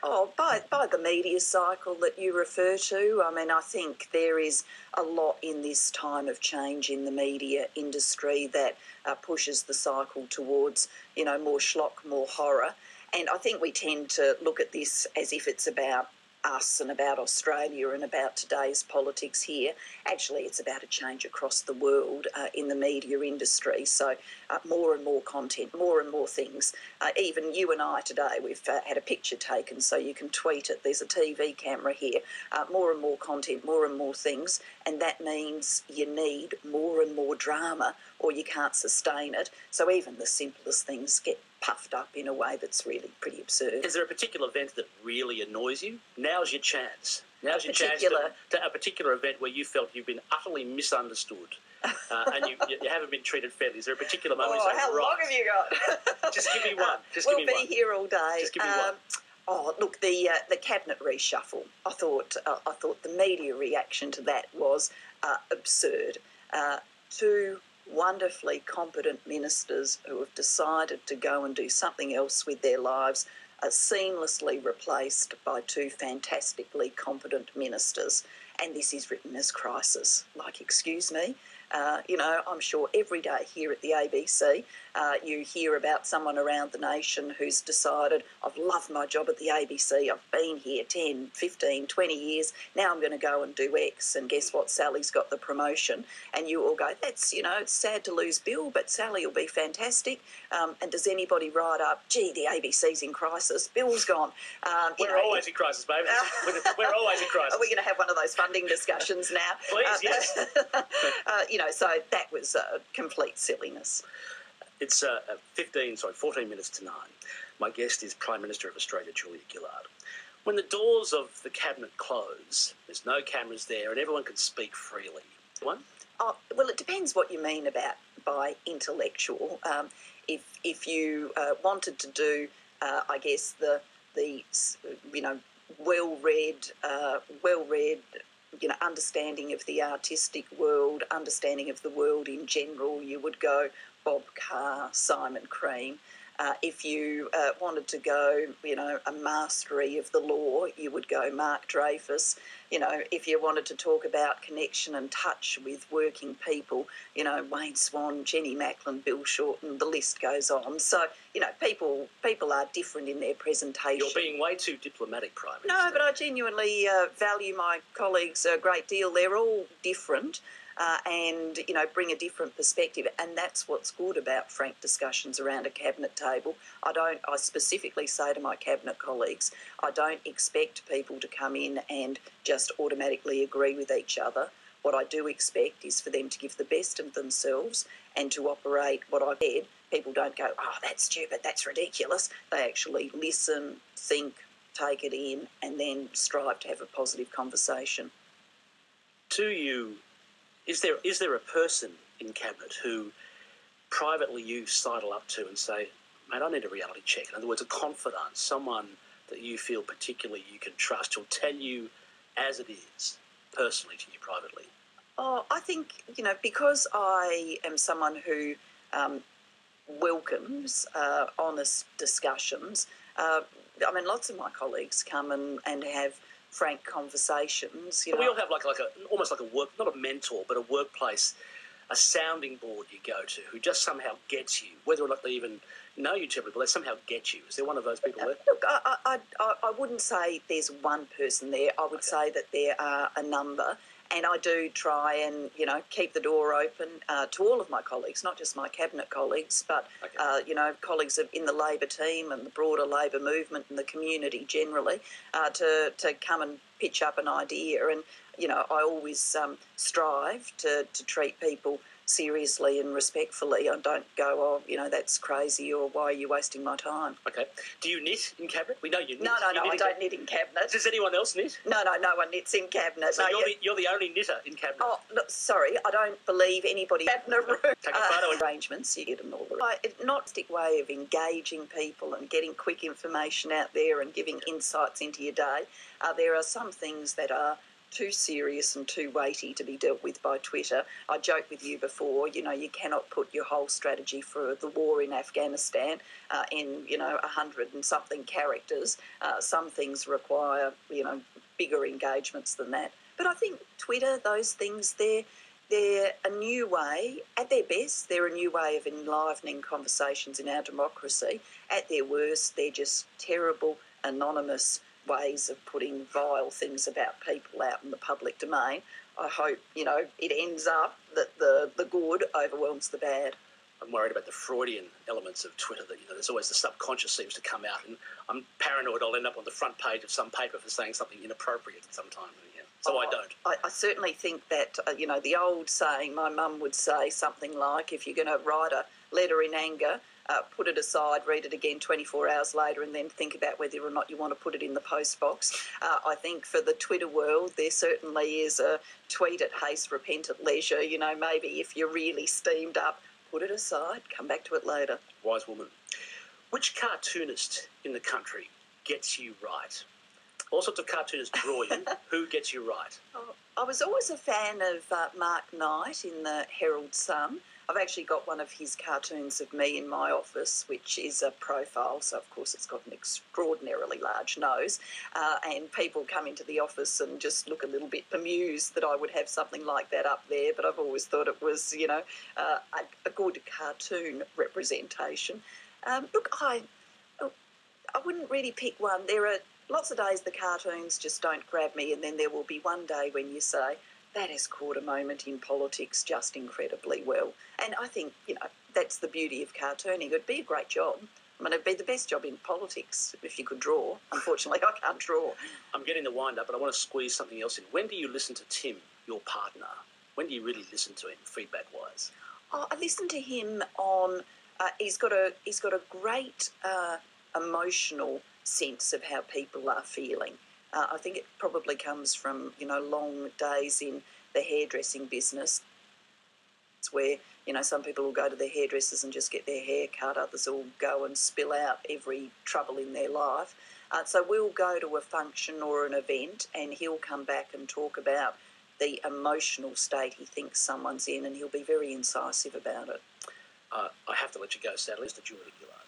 Oh, by the media cycle that you refer to, I mean, I think there is a lot in this time of change in the media industry that pushes the cycle towards, more schlock, more horror. And I think we tend to look at this as if it's about us and about Australia and about today's politics here. Actually, it's about a change across the world in the media industry. So more and more content, more and more things. Even you and I today, we've had a picture taken so you can tweet it. There's a TV camera here. More and more content, more and more things. And that means you need more and more drama or you can't sustain it. So even the simplest things get puffed up in a way that's really pretty absurd. Is there a particular event that really annoys you? Now's your chance. Now's your chance to a particular event where you felt you've been utterly misunderstood and you haven't been treated fairly. Is there a particular moment? How long have you got? Just give me one. We'll be here all day. Just give me one. Oh, look, the cabinet reshuffle. I thought the media reaction to that was absurd. Two wonderfully competent ministers who have decided to go and do something else with their lives are seamlessly replaced by two fantastically competent ministers. And this is written as crisis. Like, excuse me. I'm sure every day here at the ABC you hear about someone around the nation who's decided, I've loved my job at the ABC, I've been here 10, 15, 20 years, now I'm going to go and do X, and guess what, Sally's got the promotion. And you all go, that's, it's sad to lose Bill, but Sally will be fantastic. And does anybody write up, gee, the ABC's in crisis, Bill's gone? We're always in crisis, baby. We're always in crisis. Are we going to have one of those funding discussions now? Please, yes. So that was complete silliness. It's 14 minutes to 9. My guest is Prime Minister of Australia, Julia Gillard. When the doors of the cabinet close, there's no cameras there and everyone can speak freely. One? Oh, well, it depends what you mean by intellectual. If you wanted to do, I guess the well-read, understanding of the artistic world, understanding of the world in general, you would go Bob Carr, Simon Cream. If you wanted to go, a mastery of the law, you would go Mark Dreyfus. If you wanted to talk about connection and touch with working people, Wayne Swan, Jenny Macklin, Bill Shorten, the list goes on. So, people are different in their presentation. You're being way too diplomatic, Prime Minister. No, but I genuinely value my colleagues a great deal. They're all different. And bring a different perspective, and that's what's good about frank discussions around a cabinet table. I specifically say to my cabinet colleagues, I don't expect people to come in and just automatically agree with each other. What I do expect is for them to give the best of themselves and to operate what I've said. People don't go, oh, that's stupid, that's ridiculous. They actually listen, think, take it in, and then strive to have a positive conversation. Is there a person in Cabinet who privately you sidle up to and say, mate, I need a reality check? In other words, a confidant, someone that you feel particularly you can trust, who'll tell you as it is, personally to you privately? Oh, I think, because I am someone who welcomes honest discussions, lots of my colleagues come and have frank conversations. We all have almost like a work, not a mentor, but a workplace, a sounding board you go to who just somehow gets you, whether or not they even know you terribly, but they somehow get you. Is there one of those people there? Look, I wouldn't say there's one person there. I would say that there are a number, and I do try and, keep the door open to all of my colleagues, not just my cabinet colleagues, but, colleagues in the Labor team and the broader Labor movement and the community generally, to come and pitch up an idea. And, I always strive to treat people seriously and respectfully. I don't go, that's crazy, or why are you wasting my time? Okay. Do you knit in Cabinet? We know you knit. No, I don't knit in Cabinet. Does anyone else knit? No one knits in Cabinet. So you're the only knitter in Cabinet? Oh, look, sorry, I don't believe anybody in Cabinet room. Take a photo. Arrangements, you get and all the rest. Not a stick way of engaging people and getting quick information out there and giving insights into your day. There are some things that are too serious and too weighty to be dealt with by Twitter. I joked with you before, you cannot put your whole strategy for the war in Afghanistan in, 100 and something characters. Some things require, bigger engagements than that. But I think Twitter, those things, they're a new way. At their best, they're a new way of enlivening conversations in our democracy. At their worst, they're just terrible, anonymous ways of putting vile things about people out in the public domain. I hope, it ends up that the good overwhelms the bad. I'm worried about the Freudian elements of Twitter, that, there's always the subconscious seems to come out, and I'm paranoid I'll end up on the front page of some paper for saying something inappropriate sometimes. So I don't. I certainly think that, the old saying, my mum would say something like, if you're going to write a letter in anger, put it aside, read it again 24 hours later, and then think about whether or not you want to put it in the post box. I think for the Twitter world, there certainly is a tweet at haste, repent at leisure. Maybe if you're really steamed up, put it aside, come back to it later. Wise woman. Which cartoonist in the country gets you right? All sorts of cartoonists draw you. Who gets you right? I was always a fan of Mark Knight in the Herald Sun. I've actually got one of his cartoons of me in my office, which is a profile, so of course it's got an extraordinarily large nose, and people come into the office and just look a little bit bemused that I would have something like that up there, but I've always thought it was, a good cartoon representation. Look, I wouldn't really pick one. There are lots of days the cartoons just don't grab me, and then there will be one day when you say, that has caught a moment in politics just incredibly well. And I think, that's the beauty of cartooning. It would be a great job. It'd be the best job in politics if you could draw. Unfortunately, I can't draw. I'm getting the wind up, but I want to squeeze something else in. When do you listen to Tim, your partner? When do you really listen to him, feedback-wise? I listen to him on... he's got a great emotional sense of how people are feeling. I think it probably comes from, long days in the hairdressing business. It's where, some people will go to their hairdressers and just get their hair cut. Others will go and spill out every trouble in their life. So we'll go to a function or an event, and he'll come back and talk about the emotional state he thinks someone's in, and he'll be very incisive about it. I have to let you go, sadly. It's the jury, you are.